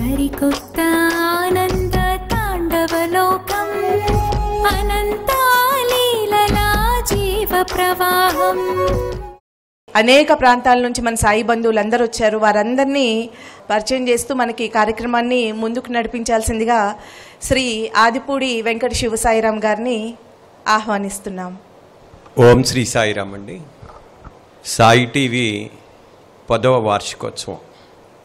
సరికొత్త ఆనంద తాండవలోకం అనంతాలీలలా జీవ ప్రవాహం. అనేక ప్రాంతాల నుంచి మన సాయి బంధువులందరూ వచ్చారు. వారందరినీ పరిచయం చేస్తూ మనకి కార్యక్రమాన్ని ముందుకు నడిపించాల్సిందిగా శ్రీ ఆదిపూడి వెంకట శివసాయిరాం గారిని ఆహ్వానిస్తున్నాం. ఓం శ్రీ సాయిరామ్ అండి. సాయి టీవీ 10వ వార్షికోత్సవం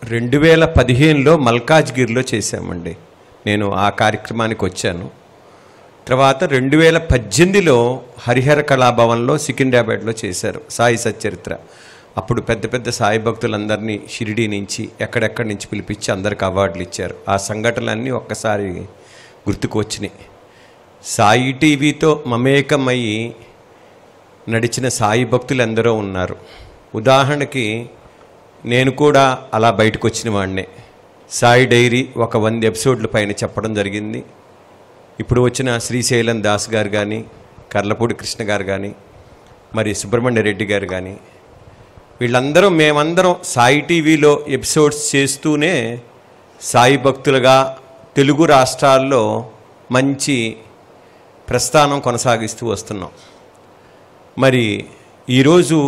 2015లో మల్కాజ్గిరిలో చేశామండి. నేను ఆ కార్యక్రమానికి వచ్చాను. తర్వాత 2018లో హరిహర కళాభవన్లో సికింద్రాబాద్లో చేశారు సాయి సచ్చరిత్ర. అప్పుడు పెద్ద పెద్ద సాయి భక్తులందరినీ షిరిడీ నుంచి ఎక్కడెక్కడి నుంచి పిలిపించి అందరికి అవార్డులు ఇచ్చారు. ఆ సంఘటనలన్నీ ఒక్కసారి గుర్తుకు వచ్చినాయి. సాయి టీవీతో మమేకమయ్యి నడిచిన సాయి భక్తులు ఎందరో ఉన్నారు. ఉదాహరణకి నేను కూడా అలా బయటకు వచ్చిన వాడినే. సాయి డైరీ ఒక 100 ఎపిసోడ్ల పైన చెప్పడం జరిగింది. ఇప్పుడు వచ్చిన శ్రీశైలం దాస్ గారు కానీ, కర్లపూడి కృష్ణ గారు కానీ, మరి సుబ్రహ్మణ్య రెడ్డి గారు కానీ, వీళ్ళందరూ మేమందరం సాయి టీవీలో ఎపిసోడ్స్ చేస్తూనే సాయి భక్తులుగా తెలుగు రాష్ట్రాల్లో మంచి ప్రస్థానం కొనసాగిస్తూ వస్తున్నాం. మరి ఈరోజు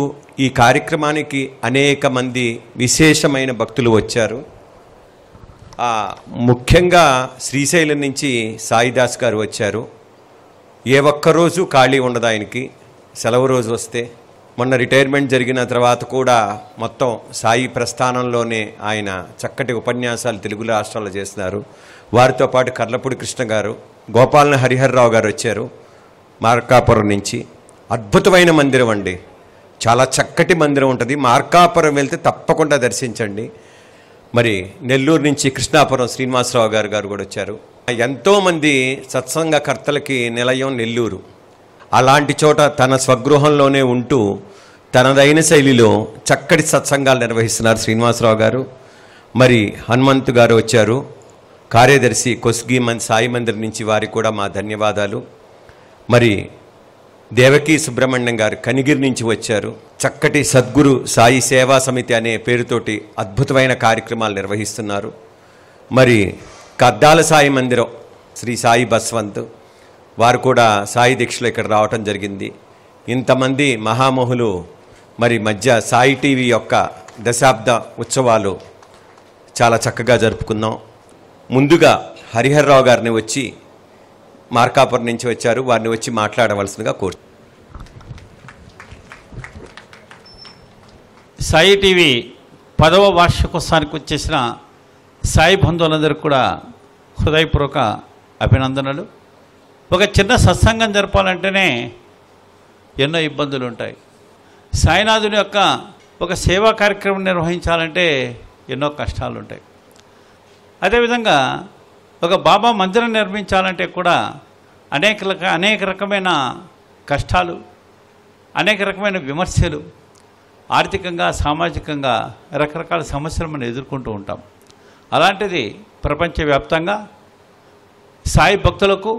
ఈ కార్యక్రమానికి అనేక మంది విశేషమైన భక్తులు వచ్చారు. ముఖ్యంగా శ్రీశైలం నుంచి సాయిదాస్ గారు వచ్చారు. ఏ ఒక్కరోజు ఖాళీ ఉండదు ఆయనకి. సెలవు రోజు వస్తే మొన్న రిటైర్మెంట్ జరిగిన తర్వాత కూడా మొత్తం సాయి ప్రస్థానంలోనే ఆయన చక్కటి ఉపన్యాసాలు తెలుగు రాష్ట్రాల్లో చేస్తున్నారు. వారితో పాటు కర్లపూడి కృష్ణ గారు, గోపాలన హరిహర్రావు గారు వచ్చారు మార్కాపురం నుంచి. అద్భుతమైన మందిరం అండి, చాలా చక్కటి మందిరం ఉంటుంది. మార్కాపురం వెళ్తే తప్పకుండా దర్శించండి. మరి నెల్లూరు నుంచి కృష్ణాపురం శ్రీనివాసరావు గారు కూడా వచ్చారు. ఎంతోమంది సత్సంగకర్తలకి నిలయం నెల్లూరు. అలాంటి చోట తన స్వగృహంలోనే ఉంటూ తనదైన శైలిలో చక్కటి సత్సంగాలు నిర్వహిస్తున్నారు శ్రీనివాసరావు గారు. మరి హనుమంతు గారు వచ్చారు, కార్యదర్శి కొస్గి సాయి మందిర్ నుంచి. వారికి కూడా మా ధన్యవాదాలు. మరి దేవకీ సుబ్రహ్మణ్యం గారు కనిగిరి నుంచి వచ్చారు. చక్కటి సద్గురు సాయి సేవా సమితి అనే పేరుతోటి అద్భుతమైన కార్యక్రమాలు నిర్వహిస్తున్నారు. మరి కద్దాల సాయి మందిరం శ్రీ సాయి బస్వంత్ వారు కూడా సాయి దీక్షలో ఇక్కడ రావటం జరిగింది. ఇంతమంది మహామహులు మరి మధ్య సాయి టీవీ యొక్క దశాబ్ద ఉత్సవాలు చాలా చక్కగా జరుపుకుందాం. ముందుగా హరిహర్రావు గారిని వచ్చి మార్కాపురం నుంచి వచ్చారు, వారిని వచ్చి మాట్లాడవలసిందిగా కోరుతున్నాను. సాయి టీవీ 10వ వార్షికోత్సవానికి వచ్చేసిన సాయి బంధువులందరికీ కూడా హృదయపూర్వక అభినందనలు. ఒక చిన్న సత్సంగం జరపాలంటేనే ఎన్నో ఇబ్బందులు ఉంటాయి. సాయినాథుని యొక్క ఒక సేవా కార్యక్రమం నిర్వహించాలంటే ఎన్నో కష్టాలు ఉంటాయి. అదేవిధంగా ఒక బాబా మందిరం నిర్మించాలంటే కూడా అనేక రకమైన కష్టాలు, అనేక రకమైన విమర్శలు, ఆర్థికంగా సామాజికంగా రకరకాల సమస్యలు మనం ఎదుర్కొంటూ ఉంటాం. అలాంటిది ప్రపంచవ్యాప్తంగా సాయి భక్తులకు,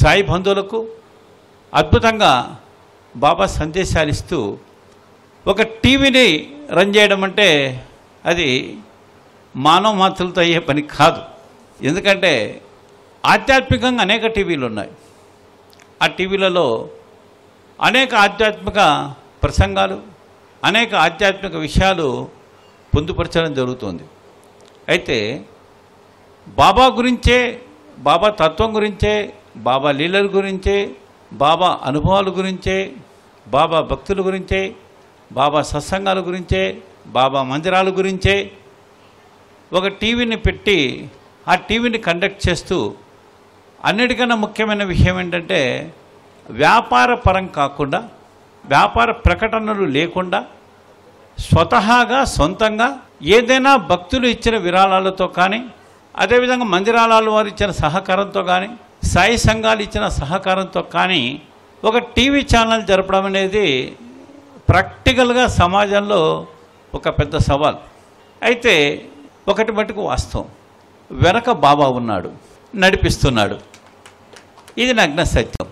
సాయి బంధువులకు అద్భుతంగా బాబా సందేశాలు ఇస్తూ ఒక టీవీని రన్ చేయడం అంటే అది మానవ మాత్రలతో అయ్యే పని కాదు. ఎందుకంటే ఆధ్యాత్మికంగా అనేక టీవీలు ఉన్నాయి. ఆ టీవీలలో అనేక ఆధ్యాత్మిక ప్రసంగాలు, అనేక ఆధ్యాత్మిక విషయాలు పొందుపరచడం జరుగుతుంది. అయితే బాబా గురించే, బాబా తత్వం గురించే, బాబా లీలల గురించే, బాబా అనుభవాల గురించే, బాబా భక్తుల గురించే, బాబా సత్సంగాల గురించే, బాబా మందిరాల గురించే ఒక టీవీని పెట్టి ఆ టీవీని కండక్ట్ చేస్తూ అన్నిటికన్నా ముఖ్యమైన విషయం ఏంటంటే వ్యాపార పరం కాకుండా, వ్యాపార ప్రకటనలు లేకుండా స్వతహాగా సొంతంగా ఏదైనా భక్తులు ఇచ్చిన విరాళాలతో కానీ, అదేవిధంగా మందిరాల వారు ఇచ్చిన సహకారంతో కానీ, సాయి సంఘాలు ఇచ్చిన సహకారంతో కానీ ఒక టీవీ ఛానల్ జరపడం అనేది ప్రాక్టికల్గా సమాజంలో ఒక పెద్ద సవాల్. అయితే ఒకటి మటుకు వాస్తవం, వెనక బాబా ఉన్నాడు, నడిపిస్తున్నాడు. ఇది నగ్న సత్యం.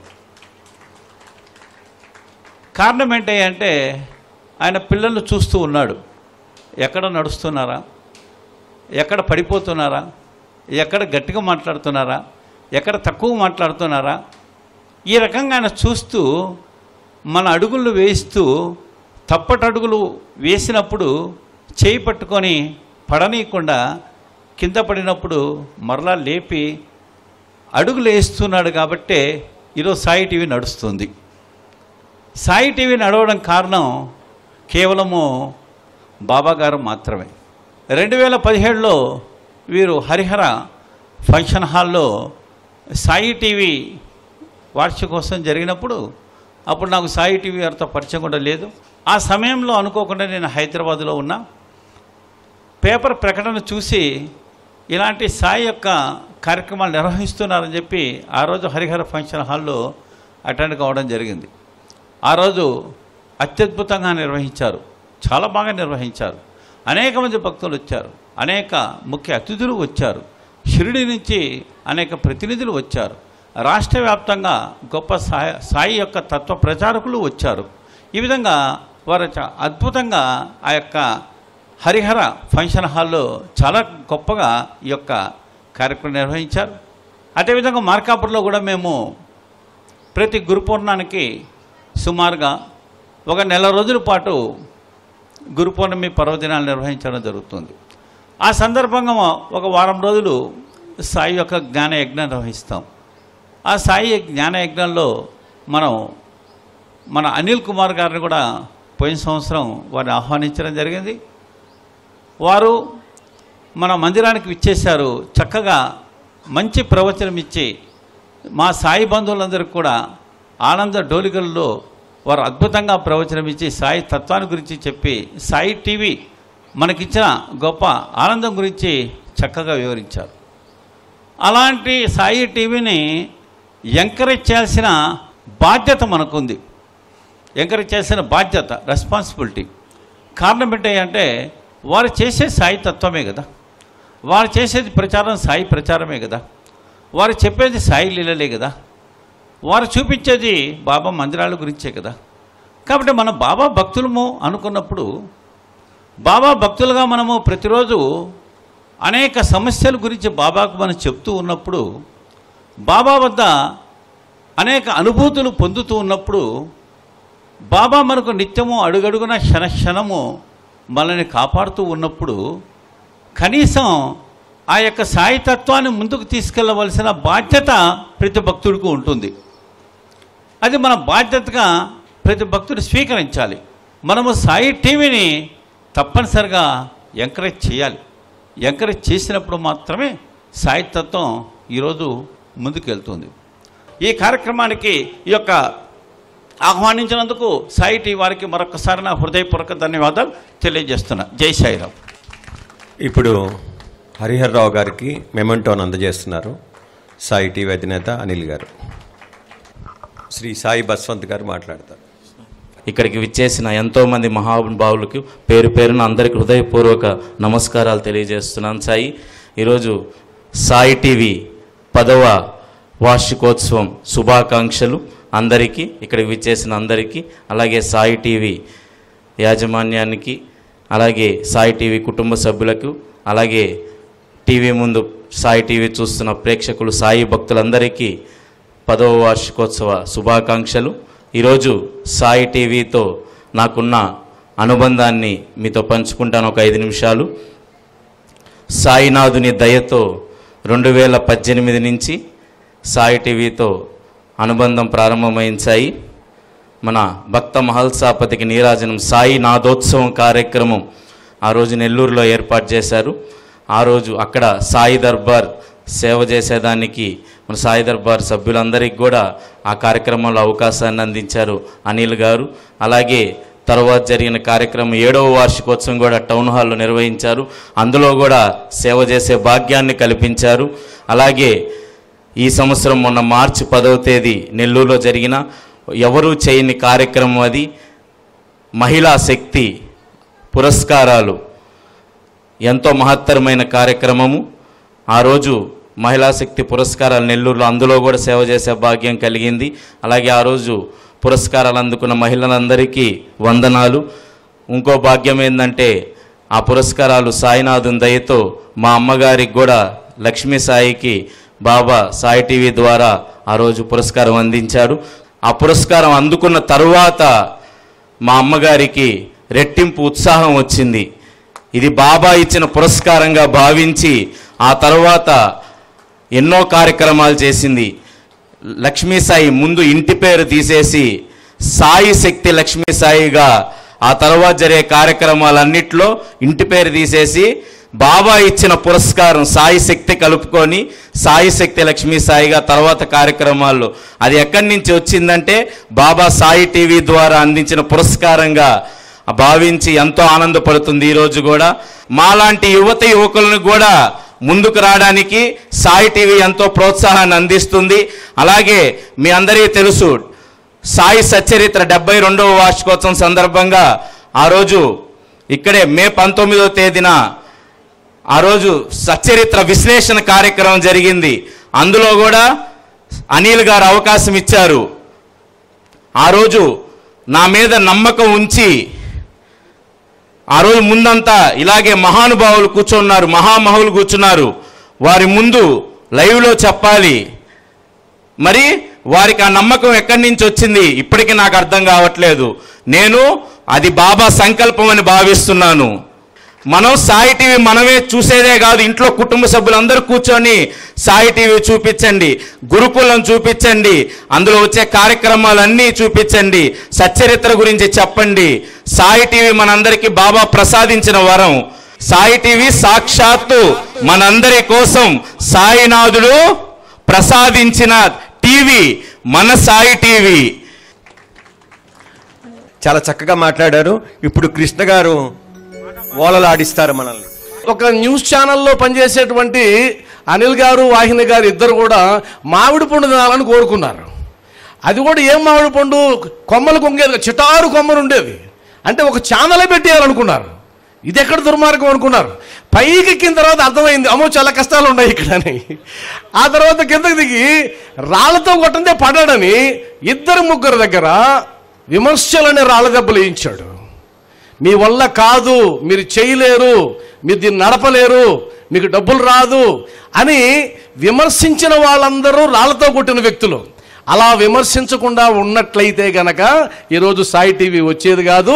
కారణం ఏంటంటే ఆయన పిల్లలు చూస్తూ ఉన్నాడు. ఎక్కడ నడుస్తున్నారా, ఎక్కడ పడిపోతున్నారా, ఎక్కడ గట్టిగా మాట్లాడుతున్నారా, ఎక్కడ తక్కువ మాట్లాడుతున్నారా, ఈ రకంగా ఆయన చూస్తూ మన అడుగులు వేస్తూ తప్పటడుగులు వేసినప్పుడు చేయి పట్టుకొని పడనీయకుండా కింద పడినప్పుడు మరలా లేపి అడుగులు వేస్తున్నాడు. కాబట్టే ఈరోజు సాయి టీవీ నడుస్తుంది. సాయి టీవీ నడవడం కారణం కేవలము బాబా గారు మాత్రమే. 2017లో వీరు హరిహర ఫంక్షన్ హాల్లో సాయి టీవీ వార్షికోత్సవం జరిగినప్పుడు అప్పుడు నాకు సాయి టీవీ గారితో పరిచయం కూడా లేదు. ఆ సమయంలో అనుకోకుండా నేను హైదరాబాద్లో ఉన్నా. పేపర్ ప్రకటన చూసి ఇలాంటి సాయి యొక్క కార్యక్రమాలు నిర్వహిస్తున్నారని చెప్పి ఆ రోజు హరిహర ఫంక్షన్ హాల్లో అటెండ్ కావడం జరిగింది. ఆ రోజు అత్యద్భుతంగా నిర్వహించారు, చాలా బాగా నిర్వహించారు. అనేక మంది భక్తులు వచ్చారు, అనేక ముఖ్య అతిథులు వచ్చారు, షిరిడి నుంచి అనేక ప్రతినిధులు వచ్చారు, రాష్ట్ర వ్యాప్తంగా గొప్ప సాయి యొక్క తత్వ ప్రచారకులు వచ్చారు. ఈ విధంగా వారు అద్భుతంగా ఆ యొక్క హరిహర ఫంక్షన్ హాల్లో చాలా గొప్పగా ఈ యొక్క కార్యక్రమం నిర్వహించారు. అదేవిధంగా మార్కాపురంలో కూడా మేము ప్రతి గురు పౌర్ణానికి సుమారుగా ఒక నెల రోజుల పాటు గురు పౌర్ణమి పర్వదినాలు నిర్వహించడం జరుగుతుంది. ఆ సందర్భంగా ఒక వారం రోజులు సాయి యొక్క జ్ఞాన యజ్ఞం నిర్వహిస్తాం. ఆ సాయి జ్ఞాన యజ్ఞంలో మన అనిల్ కుమార్ గారిని కూడా పోయిన సంవత్సరం వారిని ఆహ్వానించడం జరిగింది. వారు మన మందిరానికి విచ్చేశారు. చక్కగా మంచి ప్రవచనం ఇచ్చి మా సాయి బంధువులందరికీ కూడా ఆనంద డోలికల్లో వారు అద్భుతంగా ప్రవచనం ఇచ్చి సాయి తత్వాన్ని గురించి చెప్పి సాయి టీవీ మనకిచ్చిన గొప్ప ఆనందం గురించి చక్కగా వివరించారు. అలాంటి సాయి టీవీని ఎంకరేజ్ చేయాల్సిన బాధ్యత మనకుంది. ఎంకరేజ్ చేసిన బాధ్యత, రెస్పాన్సిబిలిటీ. కారణం ఏంటంటే వారు చేసే సాయి తత్వమే కదా, వారు చేసేది ప్రచారం సాయి ప్రచారమే కదా, వారు చెప్పేది సాయి లీలలే కదా, వారు చూపించేది బాబా మందిరాల గురించే కదా. కాబట్టి మనం బాబా భక్తులము అనుకున్నప్పుడు, బాబా భక్తులుగా మనము ప్రతిరోజు అనేక సమస్యల గురించి బాబాకు మనం చెప్తూ ఉన్నప్పుడు, బాబా వద్ద అనేక అనుభూతులు పొందుతూ ఉన్నప్పుడు, బాబా మనకు నిత్యము అడుగడుగున క్షణక్షణము మనల్ని కాపాడుతూ ఉన్నప్పుడు, కనీసం ఆ యొక్క సాయి తత్వాన్ని ముందుకు తీసుకెళ్ళవలసిన బాధ్యత ప్రతి భక్తుడికి ఉంటుంది. అది మన బాధ్యతగా ప్రతి భక్తుడు స్వీకరించాలి. మనము సాయి టీవీని తప్పనిసరిగా ఎంకరేజ్ చేయాలి. ఎంకరేజ్ చేసినప్పుడు మాత్రమే సాయి తత్వం ఈరోజు ముందుకు వెళ్తుంది. ఈ కార్యక్రమానికి ఈ యొక్క ఆహ్వానించినందుకు సాయి టీవీ వారికి మరొకసారి నా హృదయపూర్వక ధన్యవాదాలు తెలియజేస్తున్నా. జై సాయిరామ్. ఇప్పుడు హరిహర్రావు గారికి మెమెంటోను అందజేస్తున్నారు సాయి టీవీ అధినేత అనిల్ గారు. శ్రీ సాయి బస్వంత్ గారు మాట్లాడతారు. ఇక్కడికి విచ్చేసిన ఎంతోమంది మహానుభావులకు పేరు పేరున అందరికీ హృదయపూర్వక నమస్కారాలు తెలియజేస్తున్నాను. సాయి ఈరోజు సాయి టీవీ 10వ వార్షికోత్సవం శుభాకాంక్షలు అందరికీ, ఇక్కడికి విచ్చేసిన అందరికీ, అలాగే సాయి టీవీ యాజమాన్యానికి, అలాగే సాయి టీవీ కుటుంబ సభ్యులకు, అలాగే టీవీ ముందు సాయి టీవీ చూస్తున్న ప్రేక్షకులు, సాయి భక్తులందరికీ 10వ వార్షికోత్సవ శుభాకాంక్షలు. ఈరోజు సాయి టీవీతో నాకున్న అనుబంధాన్ని మీతో పంచుకుంటాను ఒక 5 నిమిషాలు. సాయినాథుని దయతో 2018 నుంచి సాయి టీవీతో అనుబంధం ప్రారంభమైంది. సాయి మన భక్త మహల్సాపతికి నీరాజనం సాయి నాదోత్సవం కార్యక్రమం ఆ రోజు నెల్లూరులో ఏర్పాటు చేశారు. ఆ రోజు అక్కడ సాయి దర్బార్ సేవ చేసేదానికి మన సాయి దర్బార్ సభ్యులందరికీ కూడా ఆ కార్యక్రమంలో అవకాశాన్ని అందించారు అనిల్ గారు. అలాగే తర్వాత జరిగిన కార్యక్రమం 7వ వార్షికోత్సవం కూడా టౌన్ హాల్లో నిర్వహించారు. అందులో కూడా సేవ చేసే భాగ్యాన్ని కల్పించారు. అలాగే ఈ సంవత్సరం మొన్న మార్చి 10వ తేదీ నెల్లూరులో జరిగిన ఎవరూ చేయని కార్యక్రమం, అది మహిళా శక్తి పురస్కారాలు, ఎంతో మహత్తరమైన కార్యక్రమము. ఆ రోజు మహిళా శక్తి పురస్కారాలు నెల్లూరులో, అందులో కూడా సేవ చేసే భాగ్యం కలిగింది. అలాగే ఆ రోజు పురస్కారాలు అందుకున్న మహిళలందరికీ వందనాలు. ఇంకో భాగ్యం ఏంటంటే ఆ పురస్కారాలు సాయినాథుని దయతో మా అమ్మగారికి కూడా లక్ష్మీ సాయికి బాబా సాయి టీవీ ద్వారా ఆ రోజు పురస్కారం అందించారు. ఆ పురస్కారం అందుకున్న తరువాత మా అమ్మగారికి రెట్టింపు ఉత్సాహం వచ్చింది. ఇది బాబా ఇచ్చిన పురస్కారంగా భావించి ఆ తర్వాత ఎన్నో కార్యక్రమాలు చేసింది. లక్ష్మీ సాయి ముందు ఇంటి పేరు తీసేసి సాయి శక్తి లక్ష్మీ సాయిగా, ఆ తర్వాత జరిగే కార్యక్రమాలన్నిట్లో ఇంటి పేరు తీసేసి బాబా ఇచ్చిన పురస్కారం సాయి శక్తి కలుపుకొని సాయి శక్తి లక్ష్మీ సాయిగా తర్వాత కార్యక్రమాల్లో అది ఎక్కడి నుంచి వచ్చిందంటే బాబా సాయి టీవీ ద్వారా అందించిన పురస్కారంగా భావించి ఎంతో ఆనందపడుతుంది. ఈరోజు కూడా మాలాంటి యువకులను కూడా ముందుకు రావడానికి సాయి టీవీ ఎంతో ప్రోత్సాహాన్ని అందిస్తుంది. అలాగే మీ అందరికీ తెలుసు సాయి సచ్చరిత్ర 72వ వార్షికోత్సవం సందర్భంగా ఆ రోజు ఇక్కడే మే 19వ తేదీన ఆ రోజు సచ్చరిత్ర విశ్లేషణ కార్యక్రమం జరిగింది. అందులో కూడా అనిల్ గారు అవకాశం ఇచ్చారు. ఆ రోజు నా మీద నమ్మకం ఉంచి ఆ రోజు ముందంతా ఇలాగే మహానుభావులు కూర్చున్నారు, మహామహులు కూర్చున్నారు. వారి ముందు లైవ్లో చెప్పాలి. మరి వారికి ఆ నమ్మకం ఎక్కడి నుంచి వచ్చింది ఇప్పటికీ నాకు అర్థం కావట్లేదు. నేను అది బాబా సంకల్పం అని భావిస్తున్నాను. మనం సాయి టీవీ మనమే చూసేదే కాదు, ఇంట్లో కుటుంబ సభ్యులందరూ కూర్చొని సాయి టీవీ చూపించండి, గురుకులం చూపించండి, అందులో వచ్చే కార్యక్రమాలన్నీ చూపించండి, సచ్చరిత్ర గురించి చెప్పండి. సాయి టీవీ మనందరికీ బాబా ప్రసాదించిన వరం. సాయి టీవీ సాక్షాత్తు మనందరి కోసం సాయినాథుడు ప్రసాదించిన టీవీ మన సాయి టీవీ. చాలా చక్కగా మాట్లాడారు. ఇప్పుడు కృష్ణ గారు ఓలలాడిస్తారు మనల్ని. ఒక న్యూస్ ఛానల్లో పనిచేసేటువంటి అనిల్ గారు, వాహిని గారు ఇద్దరు కూడా మామిడి పండు తినాలని కోరుకున్నారు. అది కూడా ఏం మామిడి పండు, కొమ్మలు కొంగేది, చిటారు కొమ్మలు ఉండేది. అంటే ఒక ఛానలే పెట్టేయాలనుకున్నారు. ఇది ఎక్కడ దుర్మార్గం అనుకున్నారు. పైకి ఎక్కిన తర్వాత అర్థమైంది, అమ్మో చాలా కష్టాలు ఉన్నాయి ఇక్కడ అని. ఆ తర్వాత కిందకి దిగి రాళ్లతో కొట్టందే పడాడని ఇద్దరు ముగ్గురు దగ్గర విమర్శలనే రాళ్ళ దెబ్బలు వేయించాడు. మీ వల్ల కాదు, మీరు చేయలేరు, మీరు దీన్ని నడపలేరు, మీకు డబ్బులు రాదు అని విమర్శించిన వాళ్ళందరూ రాళ్లతో కొట్టిన వ్యక్తులు. అలా విమర్శించకుండా ఉన్నట్లయితే గనక ఈరోజు సాయి టీవీ వచ్చేది కాదు,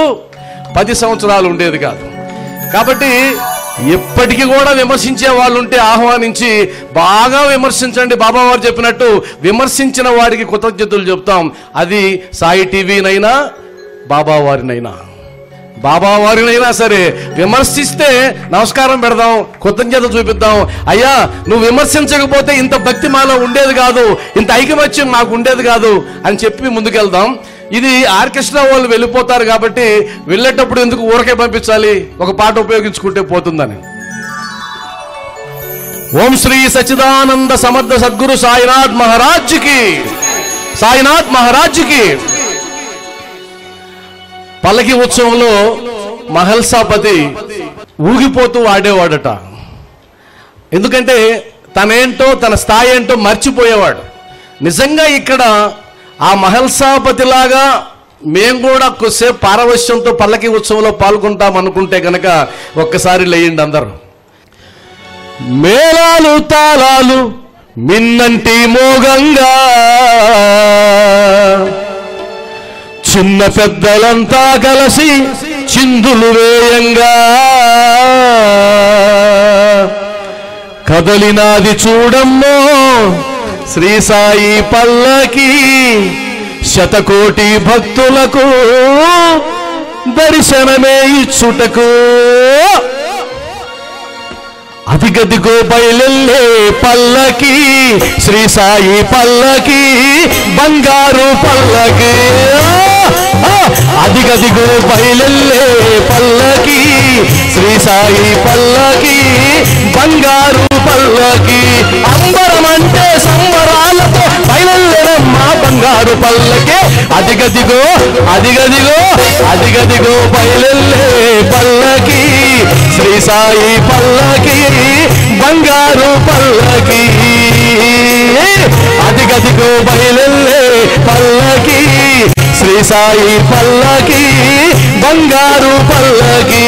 10 సంవత్సరాలు ఉండేది కాదు. కాబట్టి ఎప్పటికీ కూడా విమర్శించే వాళ్ళు ఉంటే ఆహ్వానించి బాగా విమర్శించండి. బాబా వారు చెప్పినట్టు విమర్శించిన వారికి కృతజ్ఞతలు చెప్తాం. అది సాయి టీవీనైనా బాబా వారినైనా సరే విమర్శిస్తే నమస్కారం పెడదాం, కృతజ్ఞత చూపిద్దాం. అయ్యా నువ్వు విమర్శించకపోతే ఇంత భక్తి మాలో ఉండేది కాదు, ఇంత ఐకమత్యం మాకు ఉండేది కాదు అని చెప్పి ముందుకెళ్దాం. ఇది ఆర్కెస్ట్రా వాళ్ళు వెళ్ళిపోతారు కాబట్టి వెళ్ళేటప్పుడు ఎందుకు ఊరకే పంపించాలి, ఒక పాట ఉపయోగించుకుంటే పోతుందని. ఓం శ్రీ సచ్చిదానంద సమర్థ సద్గురు సాయినాథ్ మహారాజ్ కి. పల్లకి ఉత్సవంలో మహల్సాపతి ఊగిపోతూ ఆడేవాడట. ఎందుకంటే తనేంటో తన స్థాయి ఏంటో మర్చిపోయేవాడు. నిజంగా ఇక్కడ ఆ మహల్సాపతిలాగా మేము కూడా కొద్దిసేపు పారవశ్యంతో పల్లకి ఉత్సవంలో పాల్గొంటాం అనుకుంటే కనుక ఒక్కసారి లేయండి అందరూ. మేళాలు తాళాలు మిన్నంటి మోగంగా చిన్న పెద్దలంతా కలిసి చిందులు వేయంగా కదలినాది చూడమ్మో శ్రీ సాయి పల్లకి, శతకోటి భక్తులకు దర్శనమే ఇచ్చుటకు. అదిగదిగో బయలెల్లే పల్లకి, శ్రీ సాయి పల్లకి, బంగారు పల్లకి. అదిగదిగో బయలెల్లే పల్లకి, శ్రీ సాయి పల్లకి, బంగారు పల్లకి. అంబరమంటే సంబరాలతో బయలెల్లెనమ్మా బంగారు పల్లకి. అదిగదిగో బయలెల్లే పల్లకి, శ్రీ సాయి పల్లకి, బంగారు పల్లకి. అదిగదిగో బయలెల్లే పల్లకి, శ్రీ సాయి పల్లకి, బంగారు పల్లకి.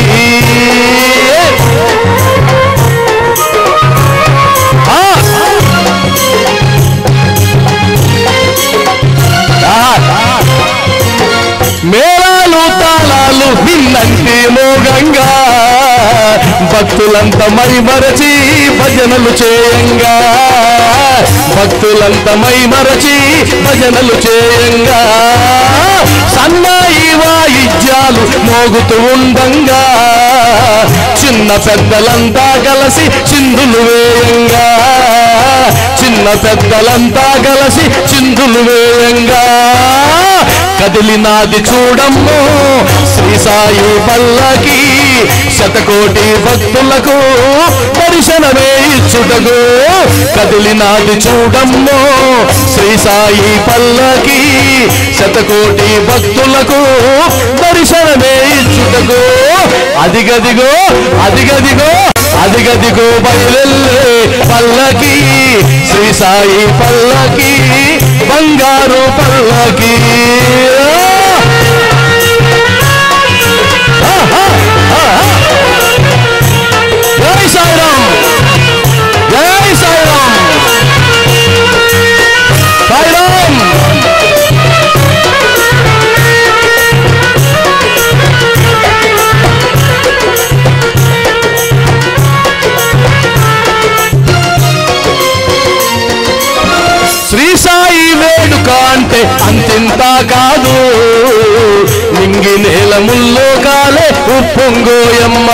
భక్తులంతా మైమరచి భజనలు చేయంగా, భక్తులంతా మైమరచి భజనలు చేయంగా, సన్నాయి వాయిద్యాలు మోగుతూ ఉండంగా, చిన్న పెద్దలంతా కలిసి చిందులు వేయంగా, చిన్న పెద్దలంతా కలిసి చిందులు వేయంగా, కదిలినాది చూడమ్ము శ్రీ సాయి పల్లకి, శతకోటి భక్తులకు దర్శనమే ఇచ్చుటకు, కదిలినాది చూడమ్ము శ్రీ సాయి పల్లకి, శతకోటి భక్తులకు దర్శనమే ఇచ్చుటకు, అదిగదిగో అదిగదిగో అదిగదిగో బయలెల్లే పల్లకి, శ్రీ సాయి పల్లకి, బంగారు పల్లకి. జై సాయిరామ్, జై సాయిరామ్, సాయిరామ్. శ్రీ సాయి వేడుక అంటే అంతింత కాదు, నింగి నేల ముల్లో కాలే ఉప్పొంగోయమ్మ,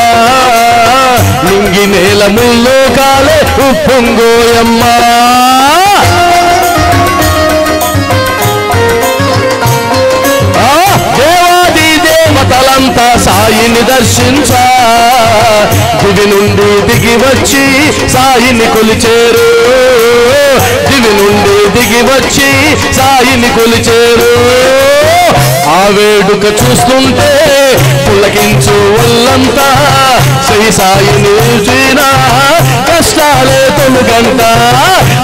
నింగి నేల ముల్లో కాలే ఉప్పొంగోయమ్మ. దేవాది దేవతలంతా సాయిని దర్శించా, దివి నుండి దిగి వచ్చి సాయిని కొలిచేరు, దివి నుండి దిగి వచ్చి సాయిని కొలిచేరు. ఆ వేడుక చూస్తుంటే పులకించు ఒళ్ళంతా, శ్రీ సాయిని చూసిన కష్టాలే తొలుగంట.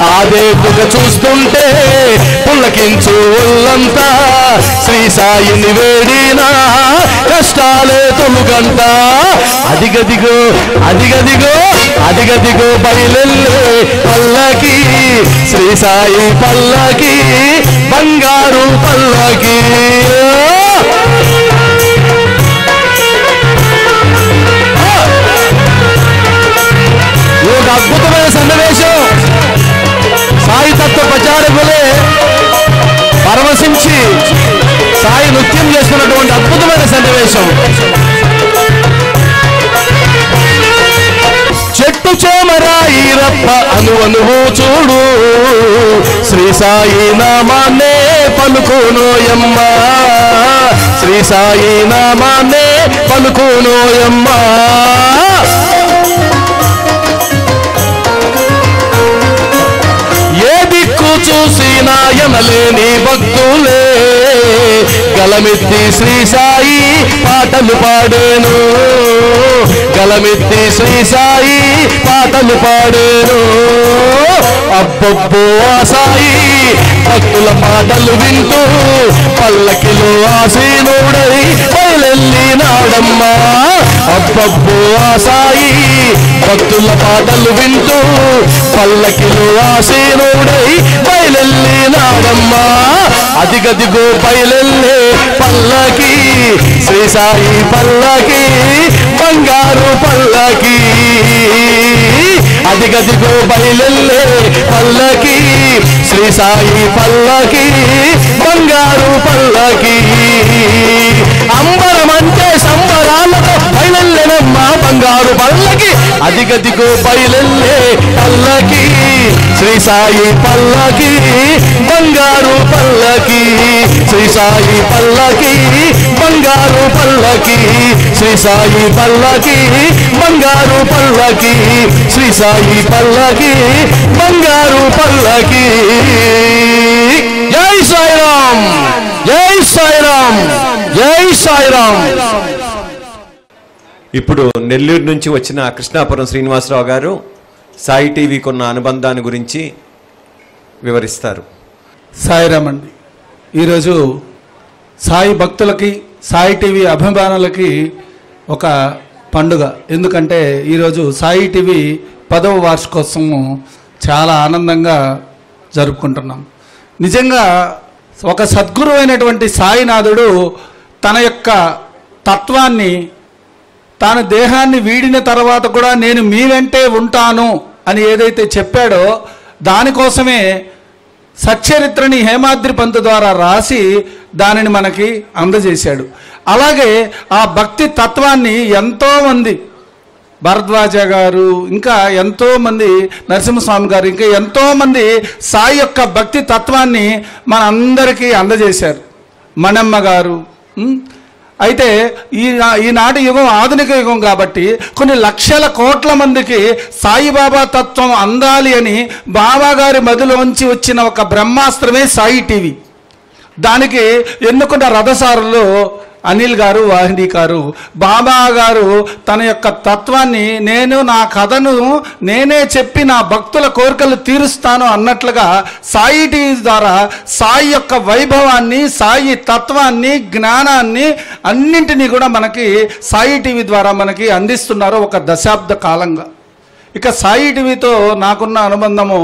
ఆ వేడుక చూస్తుంటే పులకించు ఒళ్ళంతా, శ్రీ సాయిని వేడినా కష్టాలే తొలుగంట. అదిగదిగో అదిగదిగో అదిగదిగో బయలెల్లే పల్లకి, శ్రీ సాయి పల్లకి, బంగారు పల్లకి. ఒక అద్భుతమైన సన్నివేశం, సాయి తత్వ ప్రచారకులే పరవశించి సాయి నృత్యం చేస్తున్నటువంటి అద్భుతమైన సన్నివేశం. చెట్టు చేమరాయిరప్ప అనువనువు చూడు, శ్రీ సాయి నామాన్నే పలుకునోయమ్మ, శ్రీ సాయి నామాన్నే పలుకునోయమ్మ. ఏ దిక్కు చూసినా ఎనలేని భక్తులే గలమెత్తి శ్రీ సాయి పాటలు పాడేను, గలమెత్తి శ్రీ సాయి పాటలు పాడేను. అబ్బబ్బో ఆ సాయి భక్తుల మాటలు వింటూ పల్లకిలో ఆసీనుడై బయలెల్లినాడమ్మా. అబ్బబ్బో ఆ సాయి భక్తుల పాటలు వింటూ పల్లకిలో ఆసీనుడై బయలెల్లినాడమ్మా. అదిగదిగో బయలెల్లే పల్లకి, శ్రీ సాయి పల్లకి, బంగారు పల్లకి. అదిగదిగో బయలెల్లే పల్లకి, శ్రీ సాయి పల్లకి, బంగారు పల్లకి. అంబరమంటే సంబరాలతో బయలెల్లెనమ్మ బంగారు పల్లకి. అదిగదిగో బయలెల్లే పల్లకి, శ్రీ సాయి పల్లకి, బంగారు పల్లకి, శ్రీ సాయి పల్లకి, బంగారు పల్లకి, శ్రీ సాయి పల్లకి, బంగారు పల్లకి, శ్రీ సాయి పల్లకి, బంగారు పల్లకి. జై సాయిరామ్, జై సాయిరామ్, జై సాయిరామ్. ఇప్పుడు నెల్లూరు నుంచి వచ్చిన కృష్ణాపురం శ్రీనివాసరావు గారు సాయి టీవీకి ఉన్న అనుబంధాన్ని గురించి వివరిస్తారు. సాయిరామ్ అండి. ఈరోజు సాయి భక్తులకి, సాయి టీవీ అభిమానులకి ఒక పండుగ. ఎందుకంటే ఈరోజు సాయి టీవీ 10వ వార్షికోత్సవం చాలా ఆనందంగా జరుపుకుంటున్నాం. నిజంగా ఒక సద్గురు అయినటువంటి సాయినాథుడు తన యొక్క తత్వాన్ని తాను దేహాన్ని వీడిన తర్వాత కూడా నేను మీ వెంటే ఉంటాను అని ఏదైతే చెప్పాడో దానికోసమే సచ్చరిత్రని హేమాద్రి పంతు ద్వారా రాసి దానిని మనకి అందజేశాడు. అలాగే ఆ భక్తి తత్వాన్ని ఎంతోమంది భరద్వాజ గారు, ఇంకా ఎంతోమంది నరసింహస్వామి గారు, ఇంకా ఎంతోమంది సాయి యొక్క భక్తి తత్వాన్ని మనందరికీ అందజేశారు. మణమ్మ గారు. అయితే ఈనాటి యుగం ఆధునిక యుగం కాబట్టి కొన్ని లక్షల కోట్ల మందికి సాయిబాబా తత్వం అందాలి అని బాబా గారి మదిలోంచి వచ్చిన ఒక బ్రహ్మాస్త్రమే సాయి టీవీ. దానికి ఎన్నుకున్న రథసారులు అనిల్ గారు, వాహిని గారు. బాబా గారు తన యొక్క తత్వాన్ని నేను నా కథను నేనే చెప్పి నా భక్తుల కోరికలు తీరుస్తాను అన్నట్లుగా సాయి టీవీ ద్వారా సాయి యొక్క వైభవాన్ని, సాయి తత్వాన్ని, జ్ఞానాన్ని అన్నింటినీ కూడా మనకి సాయి టీవీ ద్వారా మనకి అందిస్తున్నారు ఒక దశాబ్ద కాలంగా. ఇక సాయి టీవీతో నాకున్న అనుబంధము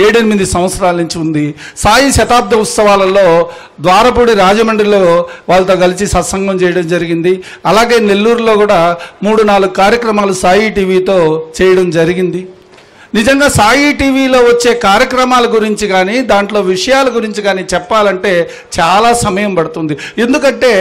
7-8 సంవత్సరాల నుంచి ఉంది. సాయి శతాబ్ద ఉత్సవాలలో ద్వారపూడి రాజమండ్రిలో వాళ్ళతో కలిసి సత్సంగం చేయడం జరిగింది. అలాగే నెల్లూరులో కూడా 3-4 కార్యక్రమాలు సాయి టీవీతో చేయడం జరిగింది. నిజంగా సాయి టీవీలో వచ్చే కార్యక్రమాల గురించి కానీ దాంట్లో విషయాల గురించి కానీ చెప్పాలంటే చాలా సమయం పడుతుంది. ఎందుకంటే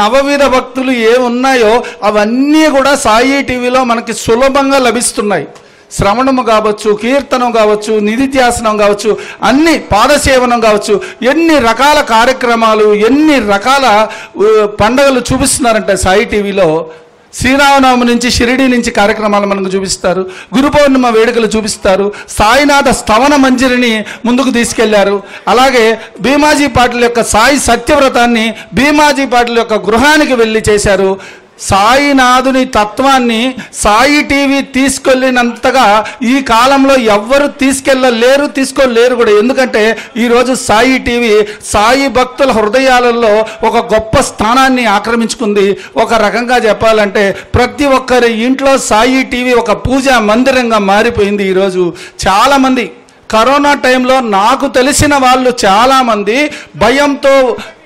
నవవిధ భక్తులు ఏమున్నాయో అవన్నీ కూడా సాయి టీవీలో మనకి సులభంగా లభిస్తున్నాయి. శ్రవణము కావచ్చు, కీర్తనం కావచ్చు, నిధిధ్యాసనం కావచ్చు, అన్ని పాదసేవనం కావచ్చు, ఎన్ని రకాల కార్యక్రమాలు, ఎన్ని రకాల పండుగలు చూపిస్తున్నారంటే సాయి టీవీలో. శ్రీరామనవమి నుంచి, షిరిడి నుంచి కార్యక్రమాలు మనకు చూపిస్తారు. గురు పౌర్ణిమ వేడుకలు చూపిస్తారు. సాయినాథ స్తవన మంజరిని ముందుకు తీసుకెళ్లారు. అలాగే భీమాజీ పాటిల్ యొక్క సాయి సత్యవ్రతాన్ని భీమాజీ పాటిల్ యొక్క గృహానికి వెళ్ళి చేశారు. సాయినాథుని తత్వాన్ని సాయి టీవీ తీసుకెళ్ళినంతగా ఈ కాలంలో ఎవ్వరు తీసుకోలేరు కూడా. ఎందుకంటే ఈరోజు సాయి టీవీ సాయి భక్తుల హృదయాలలో ఒక గొప్ప స్థానాన్ని ఆక్రమించుకుంది. ఒక రకంగా చెప్పాలంటే ప్రతి ఒక్కరి ఇంట్లో సాయి టీవీ ఒక పూజా మందిరంగా మారిపోయింది. ఈరోజు చాలామంది కరోనా టైంలో నాకు తెలిసిన వాళ్ళు చాలామంది భయంతో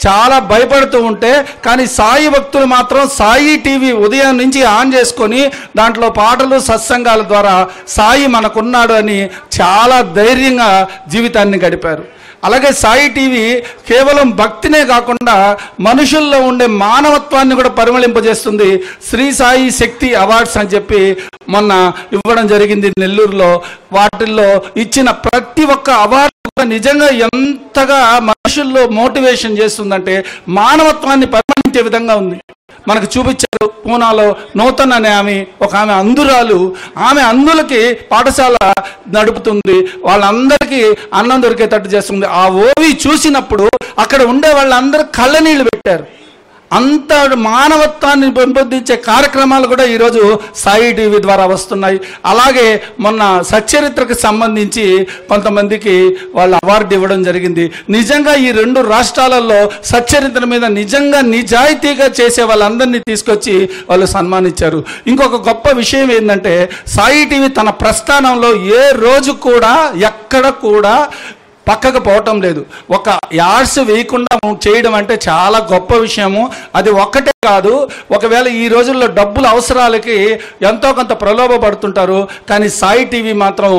చాలా భయపడుతూ ఉంటే, కానీ సాయి భక్తులు మాత్రం సాయి టీవీ ఉదయం నుంచి ఆన్ చేసుకొని దాంట్లో పాటలు, సత్సంగాల ద్వారా సాయి మనకున్నాడు అని చాలా ధైర్యంగా జీవితాన్ని గడిపారు. అలాగే సాయి టీవీ కేవలం భక్తినే కాకుండా మనుషుల్లో ఉండే మానవత్వాన్ని కూడా పరిమళింపజేస్తుంది. శ్రీ సాయి శక్తి అవార్డ్స్ అని చెప్పి మొన్న ఇవ్వడం జరిగింది నెల్లూరులో. వాటిల్లో ఇచ్చిన ప్రతి ఒక్క అవార్డు నిజంగా ఎంతగా మనుషుల్లో మోటివేషన్ చేస్తుందంటే మానవత్వాన్ని పరిమళించే విధంగా ఉంది. మనకు చూపించారు పూనాలో నూతన్ అనే ఒక ఆమె అందురాలు. ఆమె అందులకి పాఠశాల నడుపుతుంది, వాళ్ళందరికీ అన్నం దొరికేటట్టు చేస్తుంది. ఆ ఓవి చూసినప్పుడు అక్కడ ఉండే వాళ్ళందరూ కళ్ళనీళ్ళు పెట్టారు. అంత మానవత్వాన్ని పెంపొందించే కార్యక్రమాలు కూడా ఈరోజు సాయి టీవీ ద్వారా వస్తున్నాయి. అలాగే మొన్న సచ్చరిత్రకు సంబంధించి కొంతమందికి వాళ్ళు అవార్డు ఇవ్వడం జరిగింది. నిజంగా ఈ 2 రాష్ట్రాలలో సచ్చరిత్ర మీద నిజంగా నిజాయితీగా చేసే వాళ్ళందరినీ తీసుకొచ్చి వాళ్ళు సన్మానించారు. ఇంకొక గొప్ప విషయం ఏంటంటే సాయి టీవీ తన ప్రస్థానంలో ఏ రోజు కూడా ఎక్కడ కూడా పక్కకు పోవటం లేదు. ఒక యాడ్స్ వేయకుండా చేయడం అంటే చాలా గొప్ప విషయము. అది ఒక్కటే కాదు, ఒకవేళ ఈ రోజుల్లో డబ్బుల అవసరాలకి ఎంతో కొంత ప్రలోభపడుతుంటారు, కానీ సాయి టీవీ మాత్రం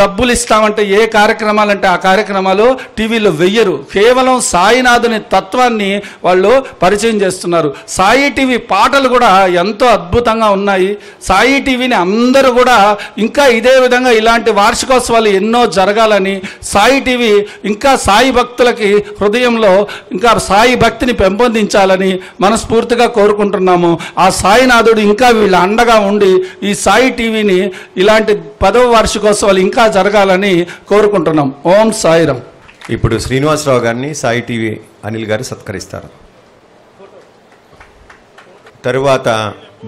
డబ్బులు ఇస్తామంటే ఏ కార్యక్రమాలంటే ఆ కార్యక్రమాలు టీవీలో వెయ్యరు. కేవలం సాయినాథుని తత్వాన్ని వాళ్ళు పరిచయం చేస్తున్నారు. సాయి టీవీ పాటలు కూడా ఎంతో అద్భుతంగా ఉన్నాయి. సాయి టీవీని అందరూ కూడా ఇంకా ఇదే విధంగా ఇలాంటి వార్షికోత్సవాలు ఎన్నో జరగాలని, సాయి టీవీ ఇంకా సాయి భక్తులకి హృదయంలో ఇంకా సాయి భక్తిని పెంపొందించాలని మనస్ఫూర్తిగా కోరుకుంటున్నాము. ఆ సాయినాథుడు ఇంకా వీళ్ళ అండగా ఉండి ఈ సాయి టీవీని ఇలాంటి 10వ వార్షికోత్సవాలు ఇంకా జరగాలని కోరుకుంటున్నాం. ఓం సాయిరామ్. ఇప్పుడు శ్రీనివాసరావు గారిని సాయి టీవీ అనిల్ గారు సత్కరిస్తారు. తరువాత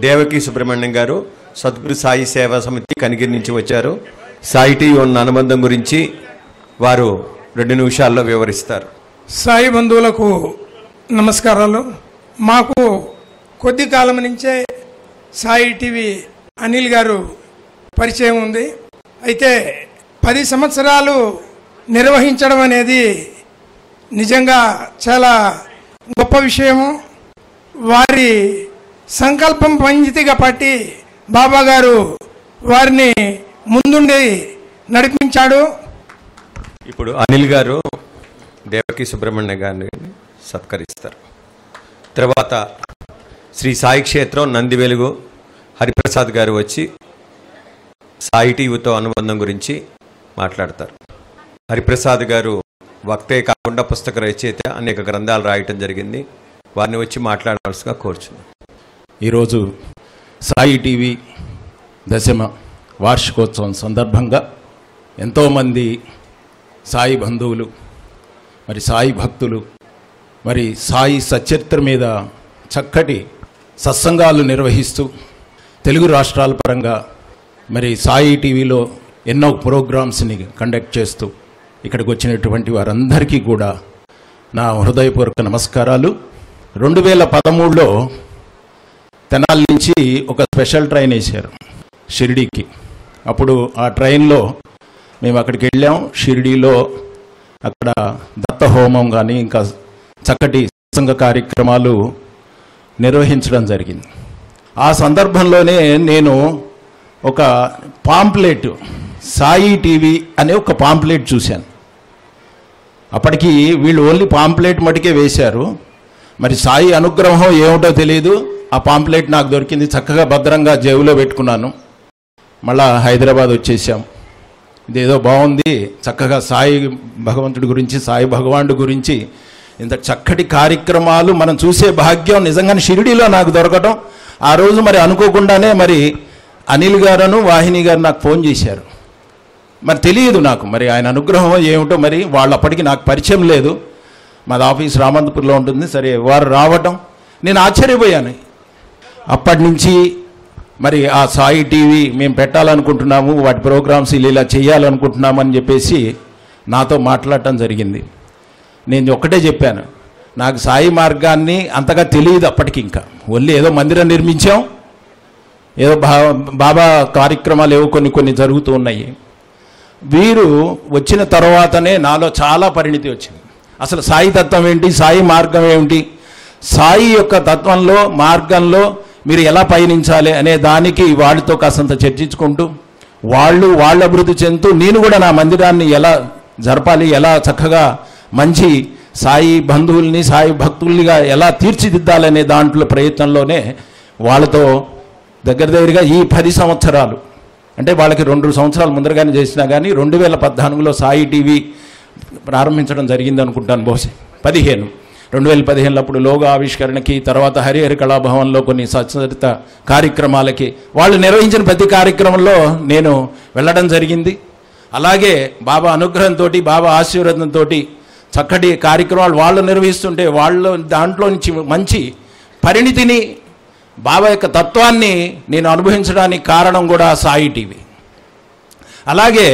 దేవకి సుబ్రహ్మణ్యం గారు సద్గురు సాయి సేవా సమితి కనిగిరి నుంచి వచ్చారు. సాయి టీవీ ఉన్న అనుబంధం గురించి వారు 2 నిమిషాల్లో వివరిస్తారు. సాయి బంధువులకు నమస్కారాలు. మాకు కొద్ది కాలం నుంచే సాయి టీవీ అనిల్ గారు పరిచయం ఉంది. అయితే 10 సంవత్సరాలు నిర్వహించడం అనేది నిజంగా చాలా గొప్ప విషయము. వారి సంకల్పం పంజితిగా పట్టి బాబా గారు వారిని ముందుండి నడిపించాడు. ఇప్పుడు అనిల్ గారు దేవకి సుబ్రహ్మణ్య గారిని సత్కరిస్తారు. తర్వాత శ్రీ సాయి క్షేత్రం నంది వెలుగు హరిప్రసాద్ గారు వచ్చి సాయి టీవీతో అనుబంధం గురించి మాట్లాడతారు. హరిప్రసాద్ గారు వక్తే కాకుండా పుస్తక రచయిత, అనేక గ్రంథాలు రాయటం జరిగింది. వారిని వచ్చి మాట్లాడాల్సిగా కోరుచున్నాను. ఈరోజు సాయి టీవీ దశమ వార్షికోత్సవం సందర్భంగా ఎంతోమంది సాయి బంధువులు, మరి సాయి భక్తులు, మరి సాయి సచరిత్ర మీద చక్కటి సత్సంగాలు నిర్వహిస్తూ తెలుగు రాష్ట్రాల పరంగా మరి సాయి టీవీలో ఎన్నో ప్రోగ్రామ్స్ని కండక్ట్ చేస్తూ ఇక్కడికి వచ్చినటువంటి వారందరికీ కూడా నా హృదయపూర్వక నమస్కారాలు. 2013లో తెనాలి నుంచి ఒక స్పెషల్ ట్రైన్ వేశారు షిరిడీకి. అప్పుడు ఆ ట్రైన్లో మేము అక్కడికి వెళ్ళాం. షిరిడీలో అక్కడ దత్త హోమం కానీ ఇంకా చక్కటి సత్సంగ కార్యక్రమాలు నిర్వహించడం జరిగింది. ఆ సందర్భంలోనే నేను ఒక పాంప్లెట్, సాయి టీవీ అనే ఒక పాంప్లెట్ చూశాను. అప్పటికి వీళ్ళు ఓన్లీ పాంప్లెట్ మటుకే వేశారు. మరి సాయి అనుగ్రహం ఏమిటో తెలియదు, ఆ పాంప్లెట్ నాకు దొరికింది. చక్కగా భద్రంగా జేబులో పెట్టుకున్నాను. మళ్ళా హైదరాబాద్ వచ్చేసాం. ఇదేదో బాగుంది, చక్కగా సాయి భగవంతుడి గురించి, సాయి భగవానుడి గురించి ఇంత చక్కటి కార్యక్రమాలు మనం చూసే భాగ్యం నిజంగానే షిరిడీలో నాకు దొరకటం. ఆ రోజు మరి అనుకోకుండానే మరి అనిల్ గారును వాహిని గారు నాకు ఫోన్ చేశారు. మరి తెలియదు నాకు, మరి ఆయన అనుగ్రహం ఏమిటో, మరి వాళ్ళు అప్పటికి నాకు పరిచయం లేదు. మాది ఆఫీస్ రామంతపూర్లో ఉంటుంది. సరే వారు రావటం నేను ఆశ్చర్యపోయాను. అప్పటి నుంచి మరి ఆ సాయి టీవీ మేము పెట్టాలనుకుంటున్నాము, వాటి ప్రోగ్రామ్స్ ఇలా చేయాలనుకుంటున్నాము అని చెప్పేసి నాతో మాట్లాడటం జరిగింది. నేను ఒక్కటే చెప్పాను, నాకు సాయి మార్గాన్ని అంతగా తెలియదు అప్పటికి. ఇంకా ఓన్లీ ఏదో మందిరం నిర్మించాం, ఏదో బాబా కార్యక్రమాలు ఏవో కొన్ని జరుగుతూ ఉన్నాయి. వీరు వచ్చిన తర్వాతనే నాలో చాలా పరిణితి వచ్చింది. అసలు సాయి తత్వం ఏంటి, సాయి మార్గం ఏమిటి, సాయి యొక్క తత్వంలో మార్గంలో మీరు ఎలా పయనించాలి అనే దానికి వాళ్ళతో కాసంత చర్చించుకుంటూ వాళ్ళ అభివృద్ధి చెందుతూ నేను కూడా నా మందిరాన్ని ఎలా జరపాలి, ఎలా చక్కగా మంచి సాయి బంధువుల్ని, సాయి భక్తుల్నిగా ఎలా తీర్చిదిద్దాలనే దాంట్లో ప్రయత్నంలోనే వాళ్ళతో దగ్గరగా ఈ 10 సంవత్సరాలు, అంటే వాళ్ళకి 2 సంవత్సరాల ముందరగానే చేసినా కానీ 2014లో సాయి టీవీ ప్రారంభించడం జరిగింది అనుకుంటాను. బహుశా 2015లో అప్పుడు లోగో ఆవిష్కరణకి, తర్వాత హరిహరి కళాభవన్లో కొన్ని సచరిత కార్యక్రమాలకి వాళ్ళు నిర్వహించిన ప్రతి కార్యక్రమంలో నేను వెళ్ళడం జరిగింది. అలాగే బాబా అనుగ్రహంతో, బాబా ఆశీర్వాదంతో చక్కటి కార్యక్రమాలు వాళ్ళు నిర్వహిస్తుంటే వాళ్ళు దాంట్లో నుంచి మంచి పరిణితిని, బాబా యొక్క తత్వాన్ని నేను అనుభవించడానికి కారణం కూడా సాయి టీవీ. అలాగే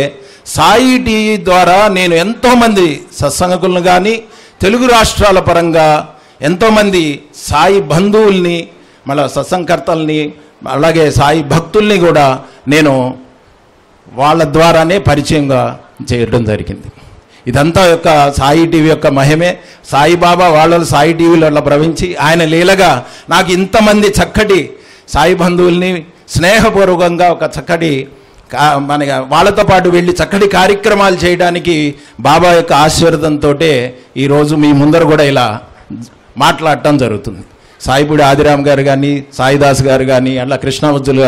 సాయి టీవీ ద్వారా నేను ఎంతోమంది సత్సంగకులను కానీ తెలుగు రాష్ట్రాల పరంగా ఎంతోమంది సాయి బంధువుల్ని, మళ్ళీ సత్సంగకర్తల్ని, అలాగే సాయి భక్తుల్ని కూడా నేను వాళ్ళ ద్వారానే పరిచయంగా చేయడం జరిగింది. ఇదంతా యొక్క సాయి టీవీ యొక్క మహిమే. సాయిబాబా వాళ్ళ సాయి టీవీలో ప్రవహించి ఆయన లీలగా నాకు ఇంతమంది చక్కటి సాయి బంధువుల్ని స్నేహపూర్వకంగా ఒక చక్కటి మన వాళ్ళతో పాటు వెళ్ళి చక్కటి కార్యక్రమాలు చేయడానికి బాబా యొక్క ఆశీర్వాదంతో ఈరోజు మీ ముందర కూడా ఇలా మాట్లాడటం జరుగుతుంది. సాయిపూడి ఆదిరామ్ గారు కానీ, సాయిదాస్ గారు కానీ, అట్లా కృష్ణవజ్జుల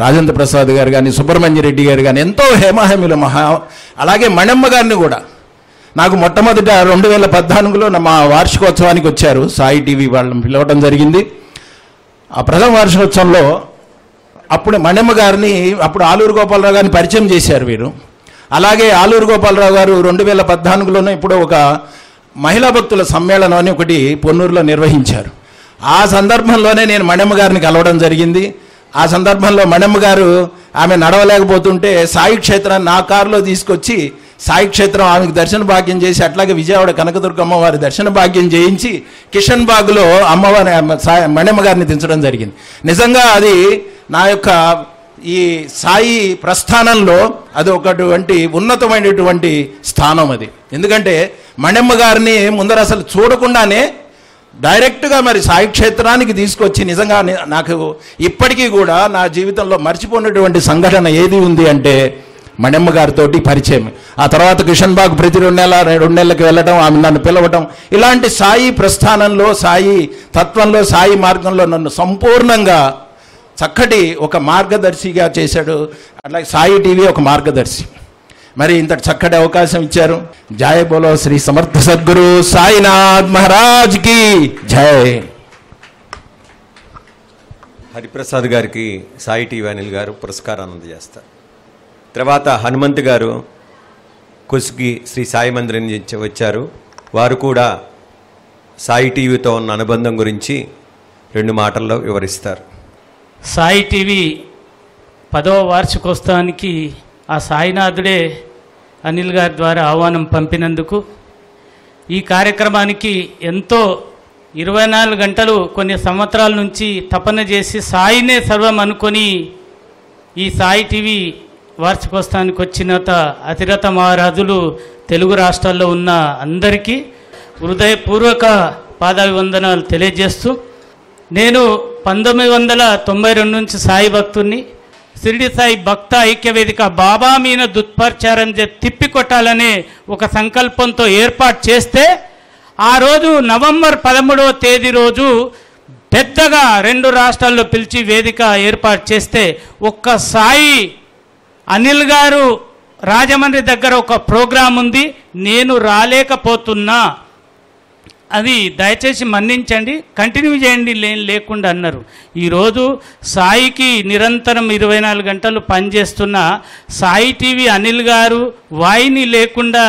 రాజేంద్ర ప్రసాద్ గారు కానీ, సుబ్రహ్మణ్య రెడ్డి గారు కానీ ఎంతో హేమాహేములు అలాగే మణమ్మ గారిని కూడా నాకు మొట్టమొదట 2014లో మా వార్షికోత్సవానికి వచ్చారు. సాయి టీవీ వాళ్ళని పిలవడం జరిగింది. ఆ ప్రథమ వార్షికోత్సవంలో అప్పుడు మణమ్మ గారిని, అప్పుడు ఆలూరు గోపాలరావు గారిని పరిచయం చేశారు వీరు. అలాగే ఆలూరు గోపాలరావు గారు 2014లోనే ఇప్పుడు ఒక మహిళా భక్తుల సమ్మేళనం అని ఒకటి పొన్నూరులో నిర్వహించారు. ఆ సందర్భంలోనే నేను మణమ్మ గారిని కలవడం జరిగింది. ఆ సందర్భంలో మణమ్మ గారు ఆమె నడవలేకపోతుంటే సాయి క్షేత్రాన్ని నా కారులో తీసుకొచ్చి సాయి క్షేత్రం ఆమెకు దర్శన భాగ్యం చేసి, అట్లాగే విజయవాడ కనకదుర్గమ్మ వారి దర్శన భాగ్యం చేయించి కిషన్ బాగ్లో అమ్మవారి మణమ్మ గారిని దించడం జరిగింది. నిజంగా అది నా యొక్క ఈ సాయి ప్రస్థానంలో అది ఒకటువంటి ఉన్నతమైనటువంటి స్థానం అది. ఎందుకంటే మణమ్మ గారిని ముందర అసలు చూడకుండానే డైరెక్ట్గా మరి సాయి క్షేత్రానికి తీసుకొచ్చి నిజంగా నాకు ఇప్పటికీ కూడా నా జీవితంలో మర్చిపోయినటువంటి సంఘటన ఏది ఉంది అంటే మణెమ్మ గారితో పరిచయం. ఆ తర్వాత కిషన్ బాగ్ ప్రతి 2 నెలలకు వెళ్ళడం, ఆమె నన్ను పిలవటం, ఇలాంటి సాయి ప్రస్థానంలో, సాయి తత్వంలో, సాయి మార్గంలో నన్ను సంపూర్ణంగా చక్కటి ఒక మార్గదర్శిగా చేశాడు. అట్లాగే సాయి టీవీ ఒక మార్గదర్శి. మరి ఇంత చక్కటి అవకాశం ఇచ్చారు. జై బోలో శ్రీ సమర్థ సద్గురు సాయినాథ్ మహారాజ్ కి జై. హరిప్రసాద్ గారికి సాయి టీవీ అనిల్ గారు పురస్కారాన్ని అందజేస్తారు. తర్వాత హనుమంత్ గారు కుస్కి శ్రీ సాయి మందిరం నుంచి వచ్చారు. వారు కూడా సాయి టీవీతో ఉన్న అనుబంధం గురించి 2 మాటల్లో వివరిస్తారు. సాయి టీవీ 10వ వార్షికోత్సవానికి ఆ సాయినాథుడే అనిల్ గారి ద్వారా ఆహ్వానం పంపినందుకు ఈ కార్యక్రమానికి ఎంతో 24 గంటలు కొన్ని సంవత్సరాల నుంచి తపన చేసి సాయినే సర్వం అనుకొని ఈ సాయి టీవీ వార్షికోత్సవానికి వచ్చిన అతిరథ మహారాజులు తెలుగు రాష్ట్రాల్లో ఉన్న అందరికీ హృదయపూర్వక పాదాభివందనాలు తెలియజేస్తూ, నేను 1992 నుంచి సాయి భక్తుడిని. షిరిడి సాయి భక్త ఐక్యవేదిక బాబా మీన దుత్పర్చారం తిప్పికొట్టాలనే ఒక సంకల్పంతో ఏర్పాటు చేస్తే, ఆ రోజు నవంబర్ 13వ తేదీ రోజు పెద్దగా 2 రాష్ట్రాల్లో పిలిచి వేదిక ఏర్పాటు చేస్తే, ఒక్క సాయి అనిల్ గారు రాజమండ్రి దగ్గర ఒక ప్రోగ్రాం ఉంది, నేను రాలేకపోతున్నా, అది దయచేసి మన్నించండి, కంటిన్యూ చేయండి లేకుండా అన్నారు. ఈరోజు సాయికి నిరంతరం 24 గంటలు పనిచేస్తున్న సాయి టీవీ అనిల్ గారు వాయిని లేకుండా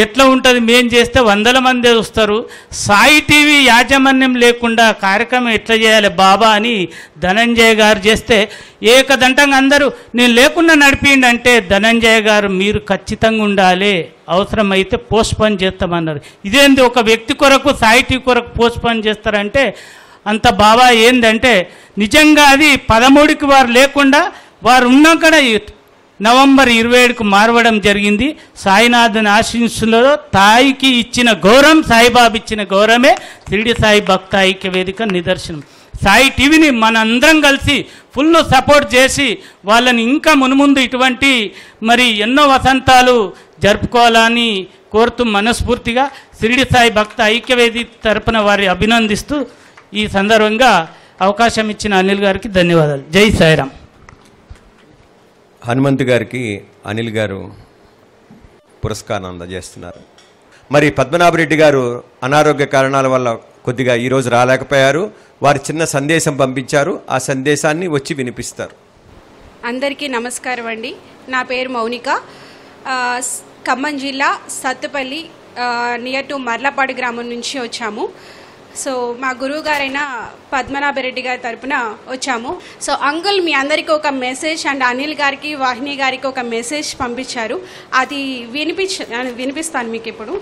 ఎట్లా ఉంటుంది? మేం చేస్తే 100 మంది వస్తారు, సాయి టీవీ యాజమాన్యం లేకుండా కార్యక్రమం ఎట్లా చేయాలి బాబా అని ధనంజయ గారు చేస్తే, ఏకదంటంగా అందరూ నేను లేకుండా నడిపిండి అంటే, ధనంజయ గారు మీరు ఖచ్చితంగా ఉండాలి, అవసరమైతే పోస్ట్పోన్ చేస్తామన్నారు. ఇదేంది ఒక వ్యక్తి కొరకు సాయి టీవీ కొరకు పోస్ట్పోన్ చేస్తారంటే, అంత బాబా ఏందంటే నిజంగా అది 13కి వారు లేకుండా వారు ఉన్నాకడ నవంబర్ 27కు మారవడం జరిగింది. సాయినాథుని ఆశీస్సులలో తాయికి ఇచ్చిన గౌరవం, సాయిబాబు ఇచ్చిన గౌరవమే షిరిడి సాయి భక్త ఐక్య వేదిక నిదర్శనం. సాయి టీవీని మనందరం కలిసి ఫుల్ సపోర్ట్ చేసి వాళ్ళని ఇంకా మునుముందు ఇటువంటి మరి ఎన్నో వసంతాలు జరుపుకోవాలని కోరుతూ మనస్ఫూర్తిగా షిరిడి సాయి భక్త ఐక్యవేది తరపున వారి అభినందిస్తూ ఈ సందర్భంగా అవకాశం ఇచ్చిన అనిల్ గారికి ధన్యవాదాలు. జై సాయిరామ్. హనుమంత్ గారికి అనిల్ గారు పురస్కారం అందజేస్తున్నారు. మరి పద్మనాభరెడ్డి గారు అనారోగ్య కారణాల వల్ల కొద్దిగా ఈరోజు రాలేకపోయారు. వారు చిన్న సందేశం పంపించారు, ఆ సందేశాన్ని వచ్చి వినిపిస్తారు. అందరికీ నమస్కారం అండి. నా పేరు మౌనిక. ఖమ్మం జిల్లా సత్తుపల్లి నియర్ టు మర్లపాడు గ్రామం నుంచి వచ్చాము. సో మా గురువు గారైన పద్మనాభరెడ్డి గారి తరపున వచ్చాము. సో అంకుల్ మీ అందరికీ ఒక మెసేజ్ అండ్ అనిల్ గారికి వాహిని గారికి ఒక మెసేజ్ పంపించారు, అది వినిపిస్తాను మీకు ఇప్పుడు.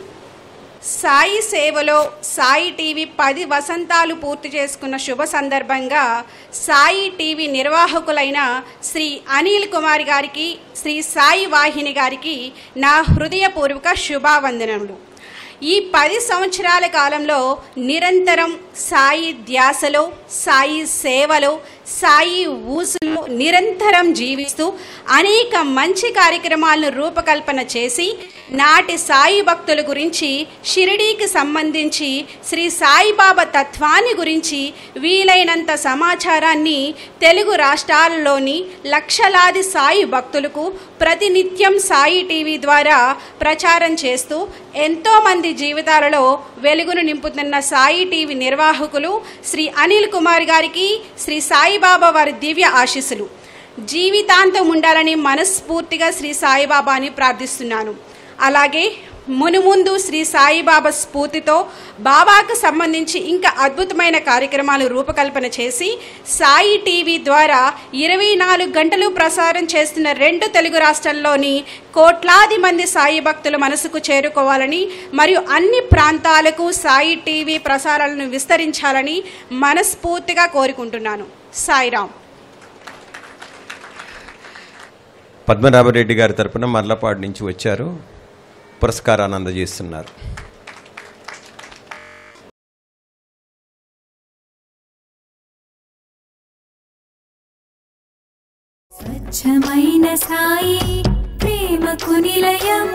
సాయి సేవలో సాయి టీవీ 10 వసంతాలు పూర్తి చేసుకున్న శుభ సందర్భంగా సాయి టీవీ నిర్వాహకులైన శ్రీ అనిల్ కుమార్ గారికి, శ్రీ సాయి వాహిని గారికి నా హృదయపూర్వక శుభావందనములు. ఈ 10 సంవత్సరాల కాలంలో నిరంతరం సాయి ధ్యాసలో, సాయి సేవలో, సాయి ఊసులో నిరంతరం జీవిస్తూ అనేక మంచి కార్యక్రమాలను రూపకల్పన చేసి నాటి సాయి భక్తుల గురించి, షిరిడీకి సంబంధించి శ్రీ సాయిబాబా తత్వాన్ని గురించి వీలైనంత సమాచారాన్ని తెలుగు రాష్ట్రాలలోని లక్షలాది సాయి భక్తులకు ప్రతినిత్యం సాయి టీవీ ద్వారా ప్రచారం చేస్తూ ఎంతోమంది జీవితాలలో వెలుగును నింపుతున్న సాయి టీవీ నిర్వాహకులు శ్రీ అనిల్ కుమార్ గారికి, శ్రీ సాయిబాబా వారి దివ్య ఆశీస్సులు జీవితాంతం ఉండాలని మనస్ఫూర్తిగా శ్రీ సాయిబాబాని ప్రార్థిస్తున్నాను. అలాగే మునుముందు శ్రీ సాయిబాబా స్ఫూర్తితో బాబాకు సంబంధించి ఇంకా అద్భుతమైన కార్యక్రమాలు రూపకల్పన చేసి సాయి టీవీ ద్వారా 24 గంటలు ప్రసారం చేస్తున్న 2 తెలుగు రాష్ట్రాల్లోని కోట్లాది మంది సాయి భక్తుల మనసుకు చేరుకోవాలని మరియు అన్ని ప్రాంతాలకు సాయి టీవీ ప్రసారాలను విస్తరించాలని మనస్ఫూర్తిగా కోరుకుంటున్నాను. సాయిరామ్. పద్మనాభరెడ్డి గారి తరపున మర్లపాడు నుంచి వచ్చారు, పురస్కారాన్ని అందజేస్తున్నారు. స్వచ్ఛమైన సాయి ప్రేమకు నిలయం